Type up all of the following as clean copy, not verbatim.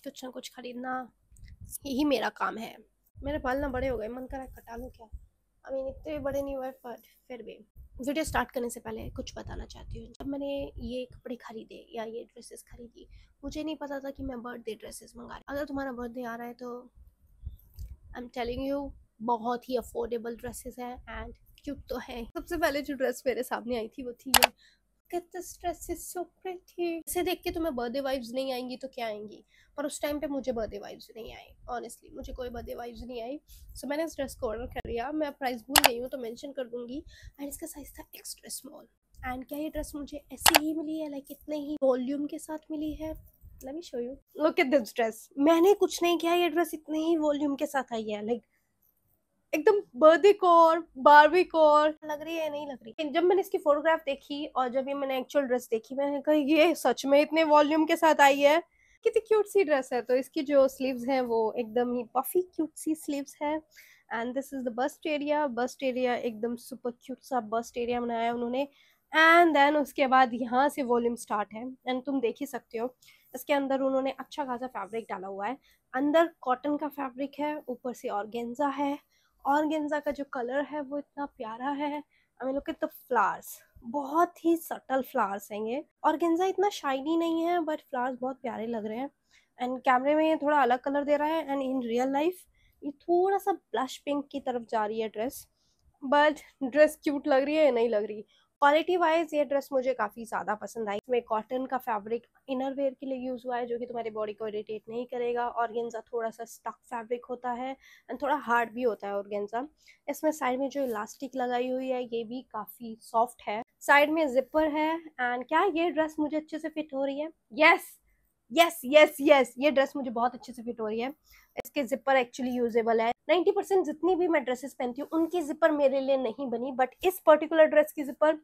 कुछ ना कुछ खरीदना यही मेरा काम है। मेरे बाल ना बड़े हो गए, मन कर रहा है कटा लूँ क्या। आई मीन इतने बड़े नहीं हुए पर फिर भी। वीडियो स्टार्ट करने से पहले कुछ बताना चाहती हूँ। जब मैंने ये कपड़े खरीदे या ये ड्रेसेस खरीदी, मुझे नहीं पता था कि मैं बर्थडे ड्रेसेस मंगा रही हूँ। अगर तुम्हारा बर्थडे आ रहा है तो आई एम टेलिंग यू, बहुत ही अफोर्डेबल ड्रेसेस हैं एंड क्यूट तो है। सबसे पहले जो ड्रेस मेरे सामने आई थी वो थी ये। Get this dress is so pretty। इसे देख के तुम्हें बर्थडे वाइब्स नहीं आएंगी तो क्या आएंगी, पर उस टाइम पे मुझे बर्थडे वाइब्स नहीं आए। ऑनेस्टली मुझे कोई बर्थडे वाइब्स नहीं आई। सो मैंने इस ड्रेस को ऑर्डर कर लिया। मैं प्राइस भूल गई हूँ तो मेंशन कर दूंगी। एंड इसका साइज था एक्स्ट्रा स्मॉल। एंड क्या ये ड्रेस मुझे ऐसी ही मिली है, लाइक इतने ही वॉल्यूम के साथ मिली है। Let me show you, look at this dress. मैंने कुछ नहीं किया, ये ड्रेस इतने ही वॉल्यूम के साथ आई है। लाइक एकदम बर्थडे कॉर बारबी कॉर लग रही है, नहीं लग रही। जब मैंने इसकी फोटोग्राफ देखी और जब ये मैंने एक्चुअल ड्रेस देखी, मैंने कहा ये सच में इतने वॉल्यूम के साथ आई है। कितनी क्यूट सी ड्रेस है। तो इसकी जो स्लीव्स हैं वो एकदम ही पफी क्यूट सी स्लीव्स है। And this is the bast area. Bast area एकदम सुपर क्यूट सा बस्ट एरिया बनाया उन्होंने। एंड देन उसके बाद यहाँ से वॉल्यूम स्टार्ट है। एंड तुम देख ही सकते हो इसके अंदर उन्होंने अच्छा खासा फैब्रिक डाला हुआ है। अंदर कॉटन का फैब्रिक है, ऊपर से ऑर्गेन्जा है। ऑर्गेन्जा का जो कलर है वो इतना प्यारा है। I mean look at the flowers, बहुत ही सटल फ्लावर्स हैं ये। ऑर्गेन्जा इतना शाइनी नहीं है बट फ्लावर्स बहुत प्यारे लग रहे हैं। एंड कैमरे में ये थोड़ा अलग कलर दे रहा है एंड इन रियल लाइफ ये थोड़ा सा ब्लश पिंक की तरफ जा रही है ड्रेस। बट ड्रेस क्यूट लग रही है या नहीं लग रही। क्वालिटी वाइज ये ड्रेस मुझे काफ़ी ज़्यादा पसंद आई। इसमें कॉटन का फैब्रिक इनर वेयर के लिए यूज़ हुआ है जो कि तुम्हारी बॉडी को इरिटेट नहीं करेगा। ऑर्गेन्जा थोड़ा सा स्टफ फैब्रिक होता है एंड थोड़ा हार्ड भी होता है ऑर्गेन्जा। इसमें साइड में जो इलास्टिक लगाई हुई है ये भी काफ़ी सॉफ्ट है। साइड में जिपर है। एंड क्या ये ड्रेस मुझे अच्छे से फिट हो रही है? यस यस यस यस, ये ड्रेस मुझे बहुत अच्छे से फिट हो रही है। इसके जिपर एक्चुअली यूजेबल है। 90% जितनी भी मैं ड्रेसेस पहनती हूँ उनकी जिपर मेरे लिए नहीं बनी, बट इस पर्टिकुलर ड्रेस की जिपर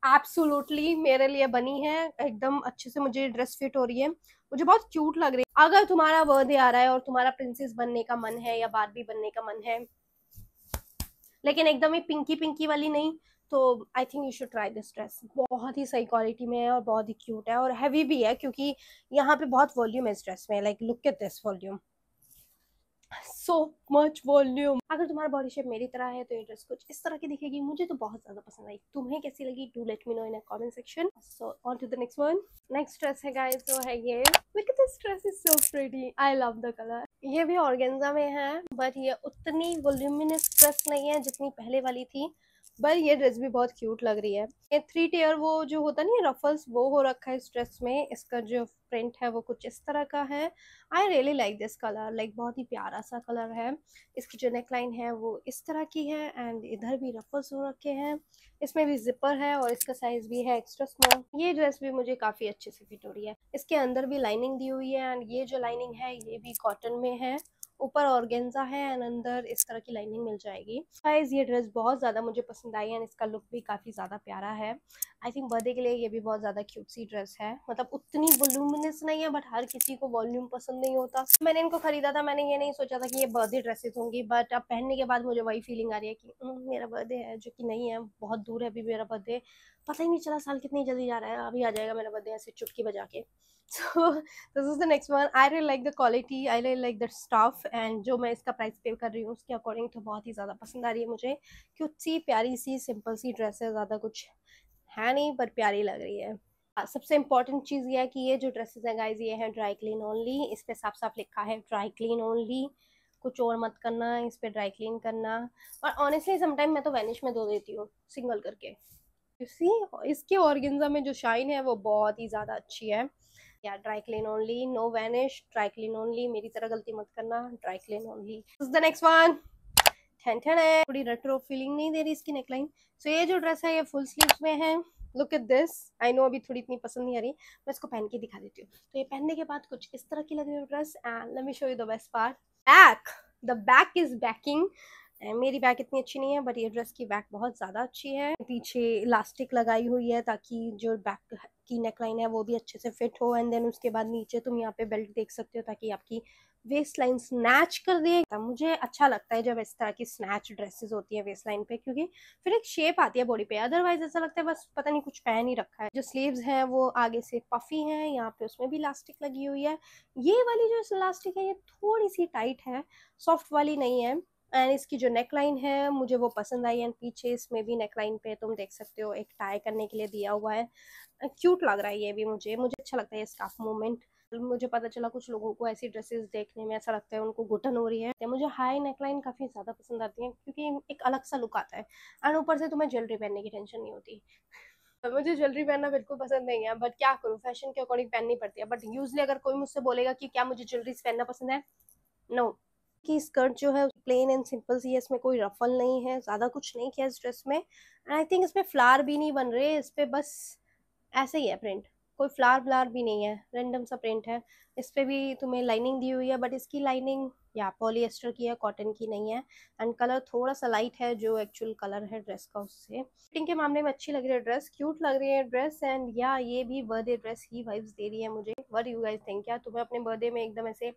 एब्सोल्युटली मेरे लिए बनी है। एकदम अच्छे से मुझे ड्रेस फिट हो रही है, मुझे बहुत क्यूट लग रही है। अगर तुम्हारा बर्थडे आ रहा है और तुम्हारा प्रिंसेस बनने का मन है या बारबी बनने का मन है, लेकिन एकदम ही पिंकी पिंकी वाली नहीं, तो I think you should try this dress. बहुत ही सही क्वालिटी में है और बहुत ही क्यूट है और हैवी भी है क्योंकि यहाँ पे बहुत वॉल्यूम है इस ड्रेस में। Like look at this volume, so much volume. अगर तुम्हारा बॉडी शेप मेरी तरह है तो ये ड्रेस कुछ इस तरह की दिखेगी। मुझे तो बहुत ज्यादा पसंद आई। तुम्हें कैसी लगी? Do let me know in a comment section. So on to the next one. Next dress है गाइस, जो है ये। Look at this dress, is so pretty. I love the colour. ये भी ऑर्गेन्जा में है बट ये उतनी वॉल्यूमिनस ड्रेस नहीं है जितनी पहले वाली थी। पर ये ड्रेस भी बहुत क्यूट लग रही है। ये 3 टेयर वो जो होता नहीं है रफल्स, वो हो रखा है इस ड्रेस में। इसका जो प्रिंट है वो कुछ इस तरह का है। I really like this colour. Like बहुत ही प्यारा सा कलर है। इसकी जो नेकलाइन है वो इस तरह की है एंड इधर भी रफल्स हो रखे हैं। इसमें भी जिपर है और इसका साइज भी है एक्स्ट्रा स्मॉल। ये ड्रेस भी मुझे काफी अच्छे से फिट हो रही है। इसके अंदर भी लाइनिंग दी हुई है एंड ये जो लाइनिंग है ये भी कॉटन में है। ऊपर ऑर्गेन्जा है एंड अंदर इस तरह की लाइनिंग मिल जाएगी। गाइस ये ड्रेस बहुत ज़्यादा मुझे पसंद आई एंड इसका लुक भी काफ़ी ज़्यादा प्यारा है। आई थिंक बर्थडे के लिए ये भी बहुत ज़्यादा क्यूट सी ड्रेस है। मतलब उतनी वॉल्यूमिनस नहीं है बट हर किसी को वॉल्यूम पसंद नहीं होता। मैंने इनको खरीदा था, मैंने ये नहीं सोचा था कि ये बर्थडे ड्रेसेस होंगी, बट अब पहनने के बाद मुझे वही फीलिंग आ रही है कि मेरा बर्थडे है, जो कि नहीं है। बहुत दूर है अभी मेरा बर्थडे। पता ही नहीं चला साल कितनी जल्दी जा रहा है। अभी आ जाएगा मेरा बर्थडे ऐसे चुटकी बजा के। So this is the next one. I really like the quality, I really like the stuff and जो मैं इसका प्राइस पे कर रही हूँ उसके अकॉर्डिंग तो बहुत ही ज़्यादा पसंद आ रही है मुझे। क्यूट सी प्यारी सी सिंपल सी ड्रेस है, ज़्यादा कुछ है नहीं पर प्यारी लग रही है। सबसे इम्पोर्टेंट चीज़ ये है कि ये जो ड्रेसेस हैं गाइज ये हैं ड्राई क्लीन ओनली। इस पे साफ साफ लिखा है ड्राई क्लीन ओनली। कुछ और मत करना इस पे, ड्राई क्लीन करना। और ऑनेस्टली समटाइम मैं तो वैनिश में धो देती हूँ सिंगल करके। सी इसके ऑर्गेन्जा में जो शाइन है वो बहुत ही ज़्यादा अच्छी है। या dry clean only, no vanish, dry clean only. मेरी तरह गलती मत करना, dry clean only. The next one. है थोड़ी रेट्रो फीलिंग नहीं दे रही इसकी नेकलाइन। सो ये जो ड्रेस है ये फुल स्लीव्स में है। Look at this. I know अभी थोड़ी इतनी पसंद नहीं आ रही, मैं इसको पहन के दिखा देती हूँ। तो ये पहनने के बाद कुछ इस तरह की लग रही है dress. And let me show you the best part, back. The back is banking. मेरी बैक इतनी अच्छी नहीं है, बट ये ड्रेस की बैक बहुत ज़्यादा अच्छी है। पीछे इलास्टिक लगाई हुई है ताकि जो बैक की नेकलाइन है वो भी अच्छे से फिट हो। एंड देन उसके बाद नीचे तुम यहाँ पे बेल्ट देख सकते हो ताकि आपकी वेस्ट लाइन स्नैच कर दे। मुझे अच्छा लगता है जब इस तरह की स्नैच ड्रेसेस होती है वेस्ट लाइन पे, क्योंकि फिर एक शेप आती है बॉडी पे। अदरवाइज ऐसा लगता है बस पता नहीं कुछ पहन ही रखा है। जो स्लीव्स हैं वो आगे से पफी हैं, यहाँ पे उसमें भी इलास्टिक लगी हुई है। ये वाली जो इलास्टिक है ये थोड़ी सी टाइट है, सॉफ्ट वाली नहीं है। एंड इसकी जो नेकलाइन है मुझे वो पसंद आई। एंड पीछे इसमें भी नेकलाइन पे तुम देख सकते हो एक टाई करने के लिए दिया हुआ है। क्यूट लग रहा है ये भी, मुझे अच्छा लगता है ये स्कार्फ मूवमेंट। मुझे पता चला कुछ लोगों को ऐसी ड्रेसेस देखने में ऐसा लगता है उनको घुटन हो रही है। मुझे हाई नेकलाइन काफी ज्यादा पसंद आती है क्योंकि एक अलग सा लुक आता है। एंड ऊपर से तुम्हें ज्वेलरी पहनने की टेंशन नहीं होती। मुझे ज्वेलरी पहनना बिल्कुल पसंद नहीं है, बट क्या करूँ, फैशन के अकॉर्डिंग पहननी पड़ती है। बट यूजली अगर कोई मुझसे बोलेगा कि क्या मुझे ज्वेलरी पहनना पसंद है, नो। की स्कर्ट जो है प्लेन एंड सिंपल सी है, इसमें कोई रफल नहीं है, ज्यादा कुछ नहीं किया इस ड्रेस में। एंड आई थिंक इसमें फ्लावर भी नहीं बन रहे, इस पे बस ऐसे ही है प्रिंट, कोई फ्लावर व्लावर भी नहीं है, रेंडम सा प्रिंट है। इस पे भी तुम्हें लाइनिंग दी हुई है, बट इसकी लाइनिंग या पॉलिएस्टर की है, कॉटन की नहीं है। एंड कलर थोड़ा सा लाइट है जो एक्चुअल कलर है ड्रेस का उससे। फिटिंग के मामले में अच्छी लग रही है ड्रेस, क्यूट लग रही है ड्रेस। एंड या ये भी बर्थडे ड्रेस ही वाइब्स दे रही है मुझे। व्हाट यू गाइस थिंक, क्या तुम्हें अपने बर्थडे में एकदम ऐसे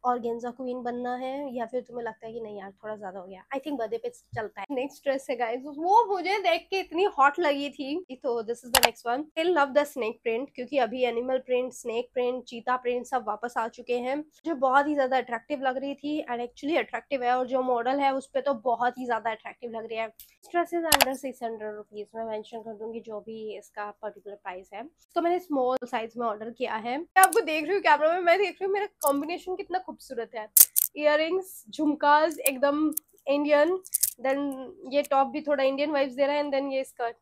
ऑर्गेन्जा क्वीन बनना है, या फिर तुम्हें लगता है कि नहीं यार थोड़ा ज्यादा हो गया? आई थिंक बर्थडे पे चलता है। नेक्स्ट ड्रेस है गाइस, वो मुझे देख के इतनी हॉट लगी थी। तो this is the next one. I love the snake print, क्योंकि अभी एनिमल प्रिंट, स्नेक प्रिंट, चीता प्रिंट सब वापस आ चुके हैं, जो बहुत ही ज्यादा अट्रैक्टिव लग रही थी। एंड एक्चुअली अट्रैक्टिव है, और जो मॉडल है उस पर तो बहुत ही ज्यादा अट्रैक्टिव लग रही है। Dress is under 600 rupees. मैं मेंशन कर दूंगी जो भी इसका पर्टिकुलर प्राइस है। तो मैंने स्मॉल साइज में ऑर्डर किया है। मैं आपको देख रही हूँ कैमरा में, मैं देख रही हूँ मेरा कॉम्बिनेशन कितना खूबसूरत है। इयररिंग्स, झुमकाज एकदम इंडियन, देन ये टॉप भी थोड़ा इंडियन वाइब्स दे रहा है, एंड देन ये स्कर्ट।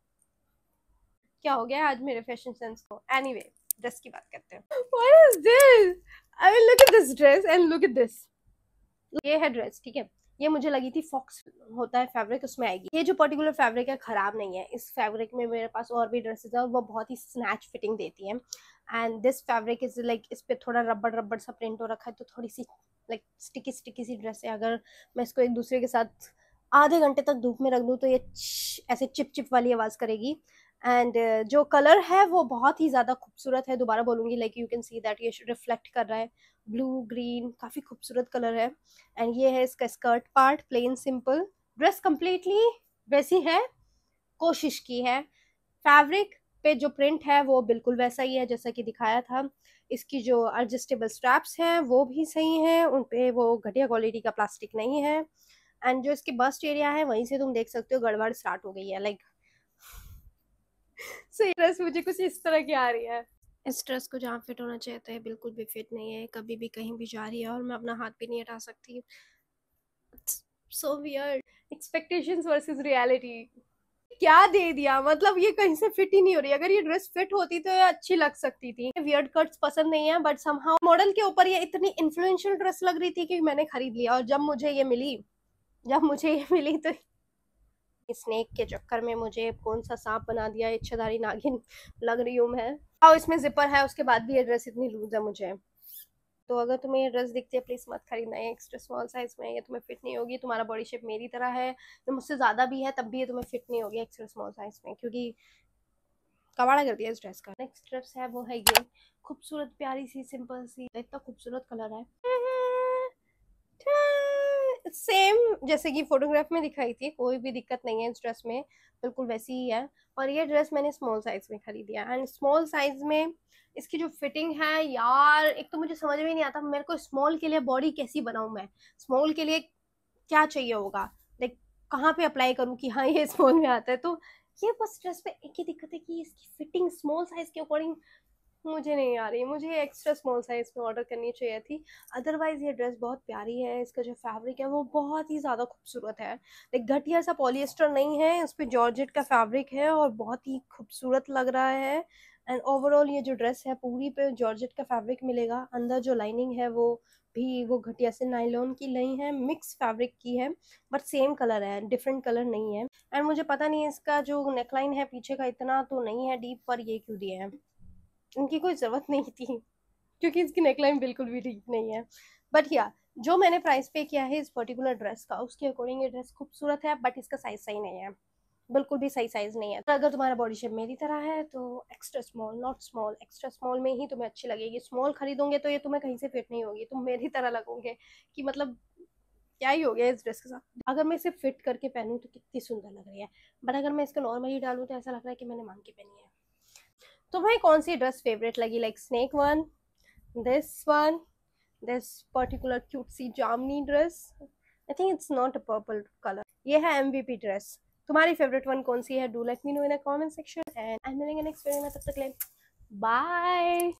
क्या हो गया आज मेरे फैशन सेंस को? एनीवे, ड्रेस की बात करते हैं। What is this? I mean look at this dress and look at this. ये है ड्रेस, ठीक है। ये मुझे लगी थी फॉक्स होता है फैब्रिक, उसमें आएगी। ये जो पर्टिकुलर फैब्रिक है खराब नहीं है। इस फैब्रिक में मेरे पास और भी ड्रेसेस है और वो बहुत ही स्नैच फिटिंग देती है। And this fabric is like, इस पे थोड़ा रबड़ रबड़ सा प्रिंट हो रखा है, तो थोड़ी सी लाइक स्टिकी स्टिकी सी ड्रेस है। अगर मैं इसको एक दूसरे के साथ आधे घंटे तक धूप में रख दूँ तो ये ऐसे चिप चिप वाली आवाज करेगी। एंड जो कलर है वो बहुत ही ज्यादा खूबसूरत है। दोबारा बोलूंगी, like you can see that ये रिफ्लेक्ट कर रहा है ब्लू ग्रीन, काफी खूबसूरत कलर है। एंड ये है इसका skirt part, plain simple. Dress completely वैसी है, कोशिश की है। फैब्रिक पे जो प्रिंट है वो बिल्कुल वैसा ही है जैसा कि दिखाया था। इसकी जो एडजस्टेबल स्ट्रैप्स हैं वो भी सही हैं, उन पे वो घटिया क्वालिटी का प्लास्टिक नहीं है। एंड जो इसकी बस्ट एरिया है वहीं से तुम देख सकते हो गड़बड़ स्टार्ट हो गई है, लाइक सही। ड्रेस मुझे कुछ इस तरह की आ रही है। इस ड्रेस को जहाँ फिट होना चाहिए था बिल्कुल भी फिट नहीं है, कभी भी कहीं भी जा रही है, और मैं अपना हाथ भी नहीं हटा सकती। So weird, expectations versus reality. क्या दे दिया, मतलब ये कहीं से फिट ही नहीं हो रही। अगर ये ड्रेस फिट होती तो ये अच्छी लग सकती थी। वियर्ड कट्स पसंद नहीं है, बट समहाउ मॉडल के ऊपर ये इतनी इन्फ्लुएंशियल ड्रेस लग रही थी कि मैंने खरीद लिया। और जब मुझे ये मिली तो स्नेक के चक्कर में मुझे कौन सा सांप बना दिया, इच्छाधारी नागिन लग रही हूँ मैं। और इसमें जिपर है, उसके बाद भी ये ड्रेस इतनी लूज है मुझे। तो अगर तुम्हें ये ड्रेस दिखती है प्लीज मत खरीदना, ये एक्स्ट्रा स्मॉल साइज में, ये तुम्हें फिट नहीं होगी। तुम्हारा बॉडी शेप मेरी तरह है, तो मुझसे ज्यादा भी है तब भी ये तुम्हें फिट नहीं होगी एक्स्ट्रा स्मॉल साइज में, क्योंकि कबाड़ा कर दिया इस ड्रेस का। नेक्स्ट ड्रेस है वो है ये खूबसूरत प्यारी सी सिंपल सी, इतना खूबसूरत कलर है, सेम जैसे कि फोटोग्राफ में दिखाई थी। कोई भी दिक्कत नहीं है इस ड्रेस में, बिल्कुल वैसी ही है। और ये ड्रेस मैंने स्मॉल साइज में खरीदी है। एंड स्मॉल साइज में इसकी जो फिटिंग है यार, एक तो मुझे समझ में नहीं आता मेरे को स्मॉल के लिए बॉडी कैसी बनाऊं मैं, स्मॉल के लिए क्या चाहिए होगा, लाइक कहाँ पे अप्लाई करूँ कि हाँ ये स्मॉल में आता है। तो ये बस ड्रेस में एक ही दिक्कत है कि इसकी फिटिंग स्मॉल साइज के अकॉर्डिंग मुझे नहीं आ रही। मुझे एक्स्ट्रा स्मॉल साइज में ऑर्डर करनी चाहिए थी। अदरवाइज ये ड्रेस बहुत प्यारी है, इसका जो फैब्रिक है वो बहुत ही ज़्यादा खूबसूरत है। लाइक घटिया सा पॉलिएस्टर नहीं है, उस पर जॉर्जेट का फैब्रिक है और बहुत ही खूबसूरत लग रहा है। एंड ओवरऑल ये जो ड्रेस है पूरी पे जॉर्जेट का फैब्रिक मिलेगा। अंदर जो लाइनिंग है वो घटिया से नायलॉन की नहीं है, मिक्स फैब्रिक की है, बट सेम कलर है, डिफरेंट कलर नहीं है। एंड मुझे पता नहीं है इसका जो नेकलाइन है पीछे का इतना तो नहीं है डीप, पर ये क्यों दिए हैं, इनकी कोई ज़रूरत नहीं थी, क्योंकि इसकी नेकलाइन बिल्कुल भी ठीक नहीं है। बट या जो मैंने प्राइस पे किया है इस पर्टिकुलर ड्रेस का, उसके अकॉर्डिंग ये ड्रेस खूबसूरत है, बट इसका साइज सही नहीं है, बिल्कुल भी सही साइज नहीं है। तो अगर तुम्हारा बॉडी शेप मेरी तरह है तो extra small, not small, extra small में ही तुम्हें अच्छी लगेगी। स्मॉल खरीदोगे तो ये तुम्हें कहीं से फिट नहीं होगी, तुम मेरी तरह लगोगे कि मतलब क्या ही हो गया इस ड्रेस के साथ। अगर मैं इसे फिट करके पहनूं तो कितनी सुंदर लग रही है, बट अगर मैं इसको नॉर्मली डालूं तो ऐसा लग रहा है कि मैंने मांग के पहनी है। तो भाई कौन सी ड्रेस फेवरेट लगी, like snake one, one, this particular cute सी जामनी dress, I think it's not a purple colour, ये है एमवीपी ड्रेस। तुम्हारी फेवरेट वन कौन सी है? Do let me know in a comment section and I am मिलेंगे नेक्स्ट वीडियो में, तब तक के लिए बाय।